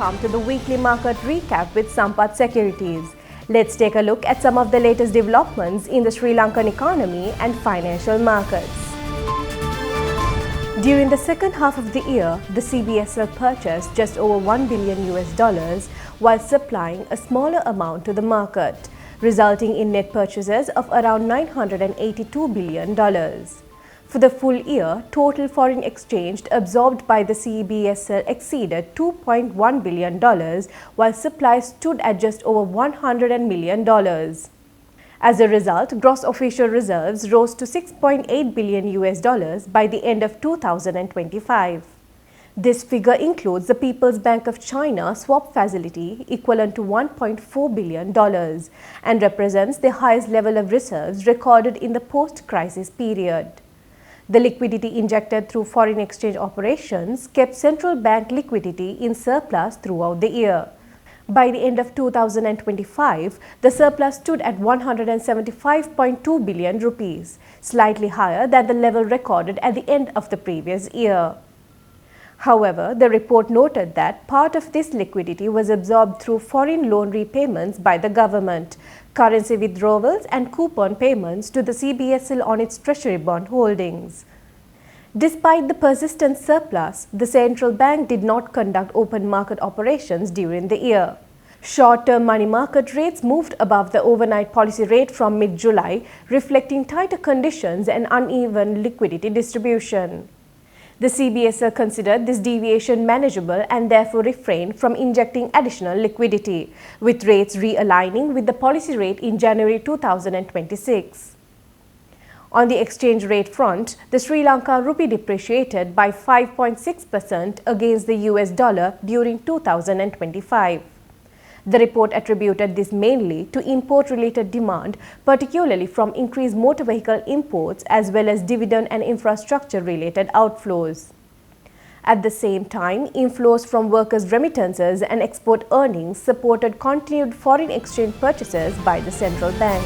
welcome to the weekly market recap with Sampath Securities. Let's take a look at some of the latest developments in the Sri Lankan economy and financial markets. During the second half of the year, the CBSL purchased just over $1 billion while supplying a smaller amount to the market, resulting in net purchases of around $982 billion. For the full year, total foreign exchange absorbed by the CBSL exceeded $2.1 billion, while supply stood at just over $100 million. As a result, gross official reserves rose to $6.8 billion by the end of 2025. This figure includes the People's Bank of China swap facility equivalent to $1.4 billion and represents the highest level of reserves recorded in the post-crisis period. The liquidity injected through foreign exchange operations kept central bank liquidity in surplus throughout the year. By the end of 2025, the surplus stood at 175.2 billion rupees, slightly higher than the level recorded at the end of the previous year. However, the report noted that part of this liquidity was absorbed through foreign loan repayments by the government, currency withdrawals and coupon payments to the CBSL on its Treasury bond holdings. Despite the persistent surplus, the central bank did not conduct open market operations during the year. Short-term money market rates moved above the overnight policy rate from mid-July, reflecting tighter conditions and uneven liquidity distribution. The CBSL considered this deviation manageable and therefore refrained from injecting additional liquidity, with rates realigning with the policy rate in January 2026. On the exchange rate front, the Sri Lanka rupee depreciated by 5.6% against the US dollar during 2025. The report attributed this mainly to import-related demand, particularly from increased motor vehicle imports as well as dividend and infrastructure-related outflows. At the same time, inflows from workers' remittances and export earnings supported continued foreign exchange purchases by the central bank.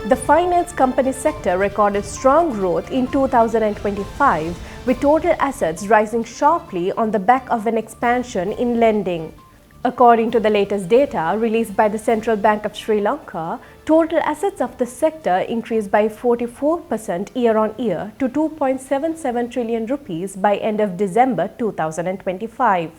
The finance company sector recorded strong growth in 2025, with total assets rising sharply on the back of an expansion in lending. According to the latest data released by the Central Bank of Sri Lanka, total assets of the sector increased by 44% year-on-year to 2.77 trillion rupees by end of December 2025.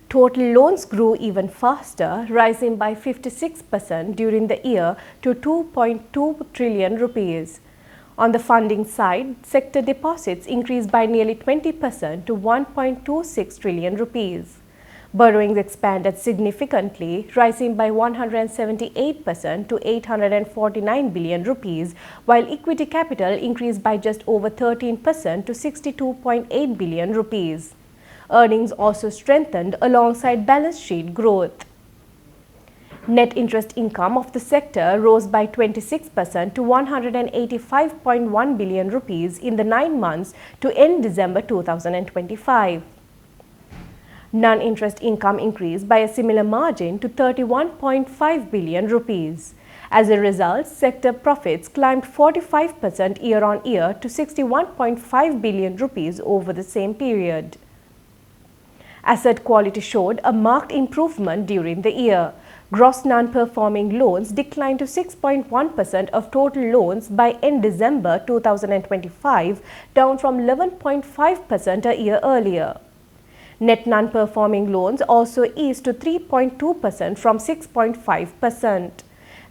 Total loans grew even faster, rising by 56% during the year to 2.2 trillion rupees. On the funding side, sector deposits increased by nearly 20% to 1.26 trillion rupees. Borrowings expanded significantly, rising by 178% to 849 billion rupees, while equity capital increased by just over 13% to 62.8 billion rupees. Earnings also strengthened alongside balance sheet growth. Net interest income of the sector rose by 26% to 185.1 billion rupees in the 9 months to end December 2025. Non-interest income increased by a similar margin to 31.5 billion rupees. As a result, sector profits climbed 45% year-on-year to 61.5 billion rupees over the same period. Asset quality showed a marked improvement during the year. Gross non-performing loans declined to 6.1% of total loans by end December 2025, down from 11.5% a year earlier. Net non-performing loans also eased to 3.2% from 6.5%.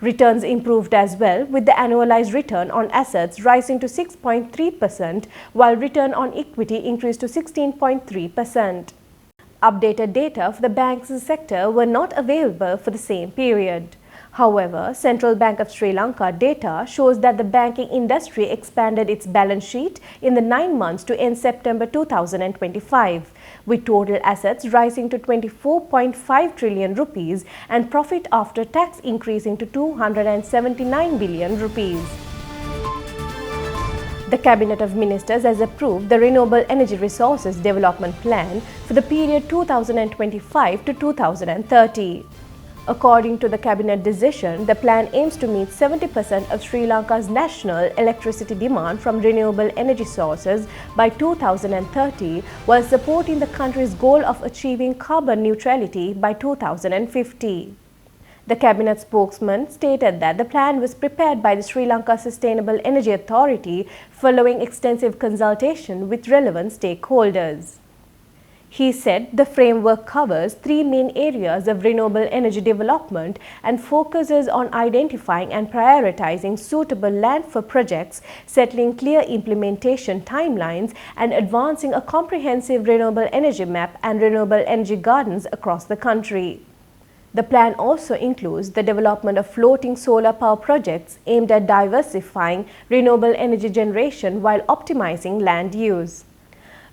Returns improved as well, with the annualized return on assets rising to 6.3%, while return on equity increased to 16.3%. Updated data for the banking sector were not available for the same period. However, Central Bank of Sri Lanka data shows that the banking industry expanded its balance sheet in the 9 months to end September 2025, with total assets rising to 24.5 trillion rupees and profit after tax increasing to 279 billion rupees. The Cabinet of Ministers has approved the Renewable Energy Resources Development Plan for the period 2025 to 2030. According to the cabinet decision, the plan aims to meet 70% of Sri Lanka's national electricity demand from renewable energy sources by 2030, while supporting the country's goal of achieving carbon neutrality by 2050. The cabinet spokesman stated that the plan was prepared by the Sri Lanka Sustainable Energy Authority following extensive consultation with relevant stakeholders. He said the framework covers three main areas of renewable energy development and focuses on identifying and prioritizing suitable land for projects, settling clear implementation timelines, and advancing a comprehensive renewable energy map and renewable energy gardens across the country. The plan also includes the development of floating solar power projects aimed at diversifying renewable energy generation while optimizing land use.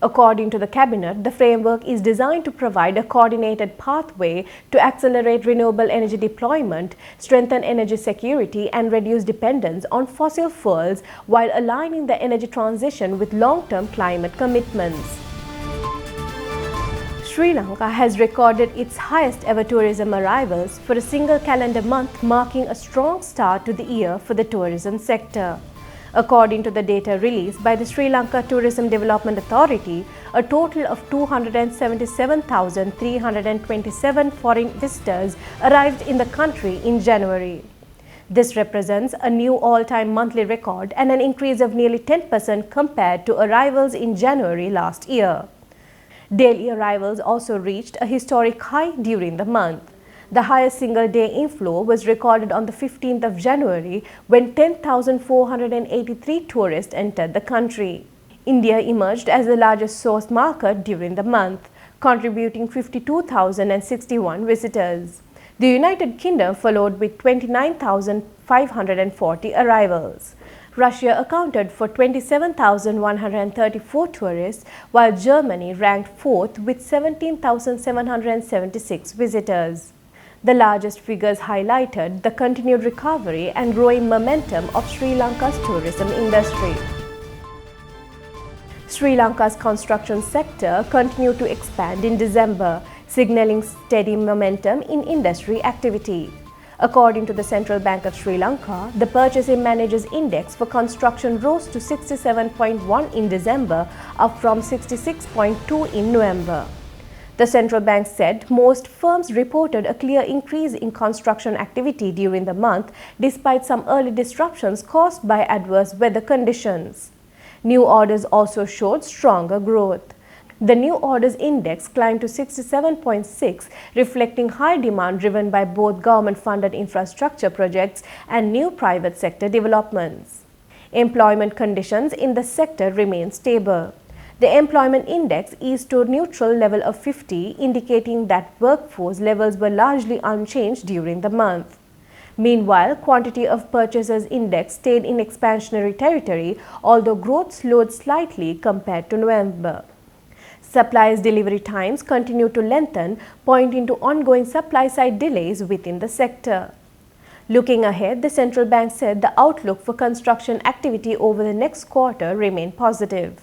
According to the cabinet, the framework is designed to provide a coordinated pathway to accelerate renewable energy deployment, strengthen energy security, and reduce dependence on fossil fuels while aligning the energy transition with long-term climate commitments. Sri Lanka has recorded its highest ever tourism arrivals for a single calendar month, marking a strong start to the year for the tourism sector. According to the data released by the Sri Lanka Tourism Development Authority, a total of 277,327 foreign visitors arrived in the country in January. This represents a new all-time monthly record and an increase of nearly 10% compared to arrivals in January last year. Daily arrivals also reached a historic high during the month. The highest single-day inflow was recorded on the 15th of January when 10,483 tourists entered the country. India emerged as the largest source market during the month, contributing 52,061 visitors. The United Kingdom followed with 29,540 arrivals. Russia accounted for 27,134 tourists, while Germany ranked fourth with 17,776 visitors. The largest figures highlighted the continued recovery and growing momentum of Sri Lanka's tourism industry. Sri Lanka's construction sector continued to expand in December, signaling steady momentum in industry activity. According to the Central Bank of Sri Lanka, the Purchasing Managers Index for construction rose to 67.1 in December, up from 66.2 in November. The central bank said most firms reported a clear increase in construction activity during the month, despite some early disruptions caused by adverse weather conditions. New orders also showed stronger growth. The new orders index climbed to 67.6, reflecting high demand driven by both government-funded infrastructure projects and new private sector developments. Employment conditions in the sector remain stable. The employment index eased to a neutral level of 50, indicating that workforce levels were largely unchanged during the month. Meanwhile, quantity of purchases index stayed in expansionary territory, although growth slowed slightly compared to November. Supplies delivery times continue to lengthen, pointing to ongoing supply-side delays within the sector. Looking ahead, the central bank said the outlook for construction activity over the next quarter remained positive.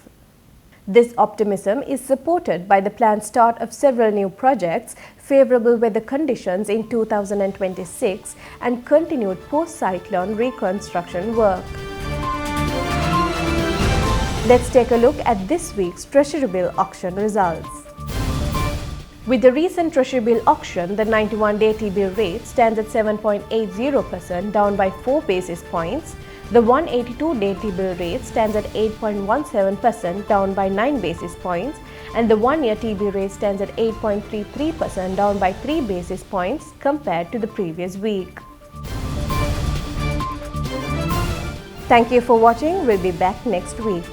This optimism is supported by the planned start of several new projects, favorable weather conditions in 2026, and continued post-cyclone reconstruction work. Let's take a look at this week's Treasury Bill auction results. With the recent Treasury Bill auction, the 91-day T-bill rate stands at 7.80%, down by 4 basis points. The 182-day T-bill rate stands at 8.17%, down by 9 basis points, and the 1-year T-bill rate stands at 8.33%, down by 3 basis points compared to the previous week. Thank you for watching. We'll be back next week.